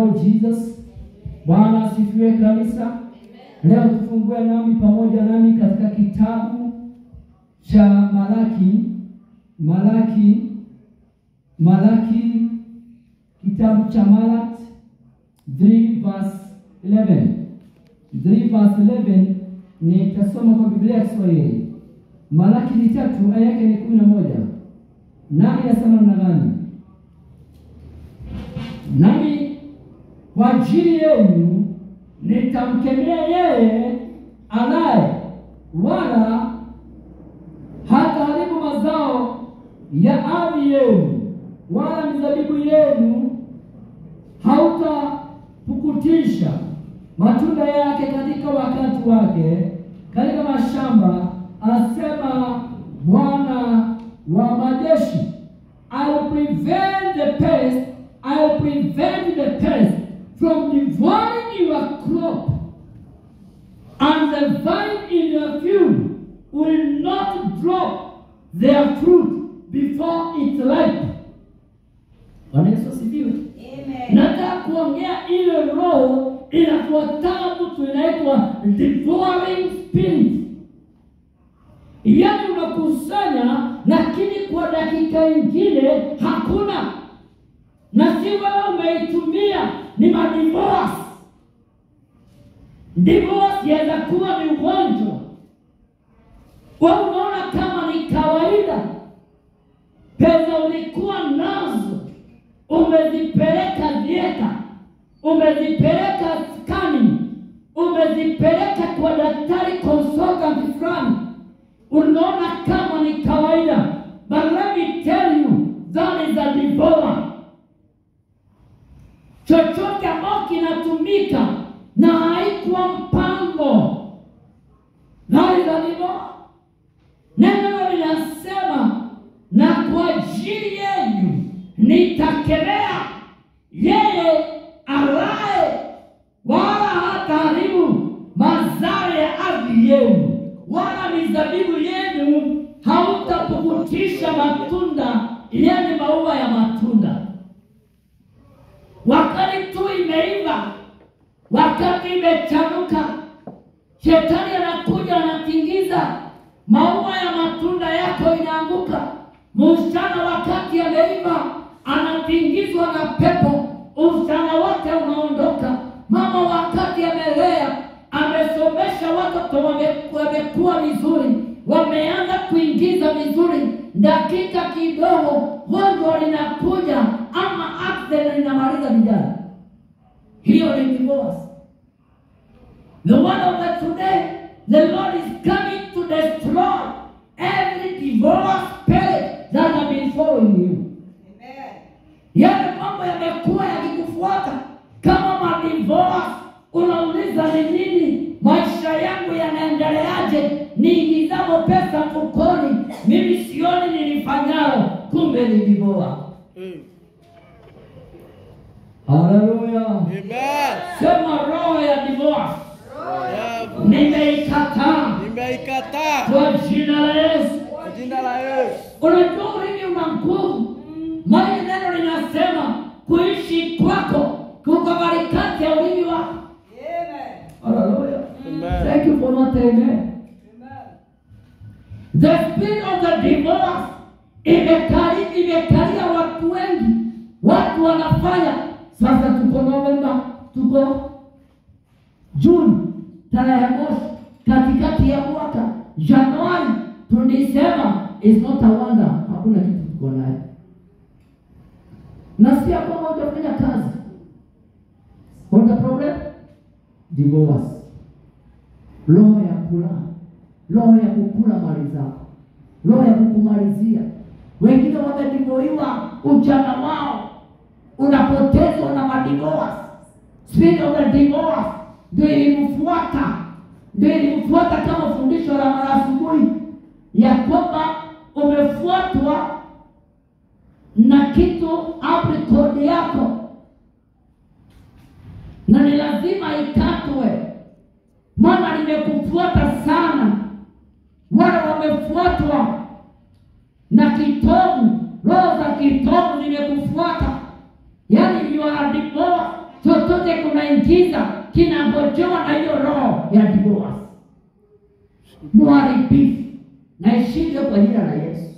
Jesus. Bwana asifiwe kanisa. Leo tufungue pamoja nami katika kitabu cha Malaki, kitabu cha Malaki 3 verse 11. 3 verse 11 nitasoma kwa Biblia ya Kiswahili. Malaki 3 aya yake ni 11. Nami nasema namna gani? Nami kwa ajili yenu nitamkemea yeye anaye, wala hataharibu mazao ya ardhi yenu, wala mizabibu yenu hautapukutisha matunda yake katika wakati wake katika mashamba, asema Bwana wa majeshi. I will prevent the pest from devouring your crop, and the vine in your field will not drop their fruit before it's ripe. Bwana Yesu asifiwe. Amen. Nataka kuongea ile roho inafuatana mtu inaitwa devouring spirit. Yaani unakusanya lakini kwa dakika nyingine hakuna. Na si wewe umeitumia, ni madivorce. Divorce yaweza kuwa ni ugonjwa. Wewe unaona kama ni kawaida. Pesa ulikuwa nazo, umezipeleka dieta, umezipeleka scanning, umezipeleka kwa daktari consultant fulani. Unaona kama ni kawaida. But let me tell you, that is a divorce. Chochote ambao kinatumika na haikuwa mpango na ilivyo. Neno linasema na kwa ajili yenu nitakemea yeye alaye, wala hataharibu mazao ya ardhi yenu, wala mizabibu yenu hautapukutisha matunda, yani maua ya matunda. Wakati tu imeiva, wakati imechanuka, shetani anakuja anatingiza, maua ya matunda yako inaanguka. Msichana wakati ameiva anatingizwa na pepo, usichana wote unaondoka. Mama wakati amelea, amesomesha watoto, wamekuwa vizuri, wameanza kuingiza vizuri, dakika kidogo gonjwa linakuja ama accident linamaliza vijana. Hiyo ni divorce. The word of God today, the Lord is coming to destroy every divorce spirit that has been following you. Amen. Yale mambo yamekuwa yakikufuata kama madivorce, unauliza ni nini? Maisha yangu yanaendeleaje? Niingizapo pesa mfukoni, mimi sioni nilifanyalo, kumbe ni divorce. Hallelujah. Amen. Sema roho ya divorce. Nimeikataa. Kwa jina la Yesu. Unajua ulimi una nguvu. Maana neno linasema kuishi kwako kuko katikati ya ulimi wako. Amen. Hallelujah. Amen. Thank you for not amen. Amen. The spirit of the divorce imekalia watu wengi. Watu wanafanya. Sasa tuko Novemba, tuko June, tarehe mosi, katikati ya mwaka, Januari, tunisema is not a wonder, hakuna kitu tuko naye. Nasikia kama hujafanya kazi. What the problem? Divorce. Roho ya kula, roho ya kukula mali zako, roho ya kukumalizia. Wengine wamedivoiwa ujana wao, unapotezwa na madivorce. Spirit of the divorce ndio ilimfuata kama fundisho la mara asubuhi ya kwamba umefuatwa na kitu apricot yako na ni lazima ikatwe, maana nimekufuata sana. Wale wamefuatwa na kitovu, roho za kitovu zimekufuata. Yani you are divorced. So chochote kunaingiza kinagojewa na hiyo roho ya divorce, muharibifu, na ishinde kwa jina la Yesu.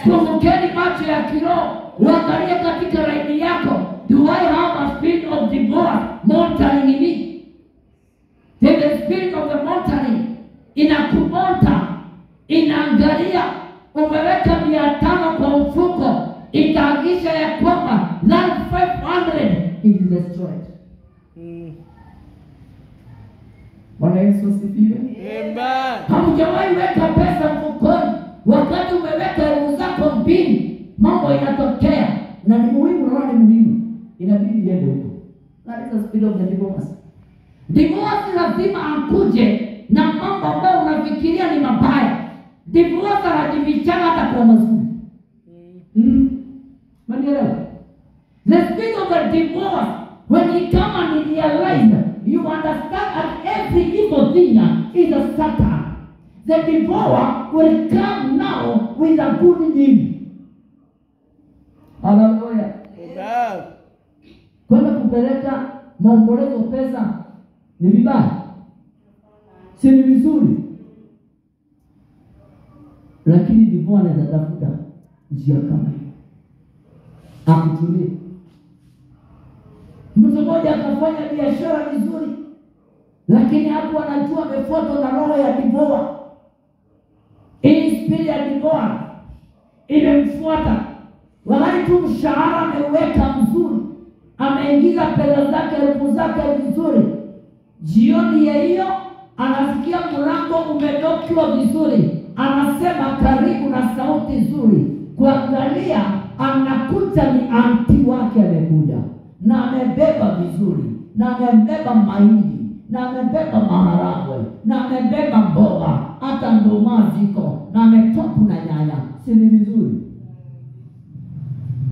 Kumbukeni macho ya kiroho, uangalie katika laini yako, do I have a spirit of divorce monitoring in me? The spirit of the monitoring inakumonta, inaangalia. Umeweka 500 kwa mfuko, itaagisha ya kwamba that 500 is destroyed. Bwana Yesu asifiwe. Amen. Hamjawahi weka pesa mfukoni, wakati umeweka elfu zako 2, mambo inatokea na ni muhimu, na ni muhimu, inabidi iende huko. That is the spirit of the divorce. Divorce lazima akuje na mambo ambayo unafikiria ni mabaya. Divorce hajifichana hata kwa mazuri. Manielewa? The spirit of the divorce, when you come and realize, you understand that every evil thing is a Satan. The divorce will come now with a good name. Hallelujah. Amen. Kwenda kupeleka maombolezo pesa ni vibaya, si ni vizuri, lakini divorce anatafuta njia kama hiyo akutulie. Mtu mmoja akafanya biashara vizuri, lakini hapo anajua amefuatwa na roho ya divorce. Hii spirit ya divorce imemfuata. Wakati tu mshahara ameweka mzuri, ameingiza pesa zake, elfu zake vizuri, jioni ya hiyo anasikia mlango umedokiwa vizuri, anasema karibu na sauti nzuri, kuangalia anakuta ni anti wake amekuja, na amebeba vizuri, na amebeba mahindi, na amebeba maharagwe, na amebeba mboga, hata ndoma ziko, na ametopu na nyanya.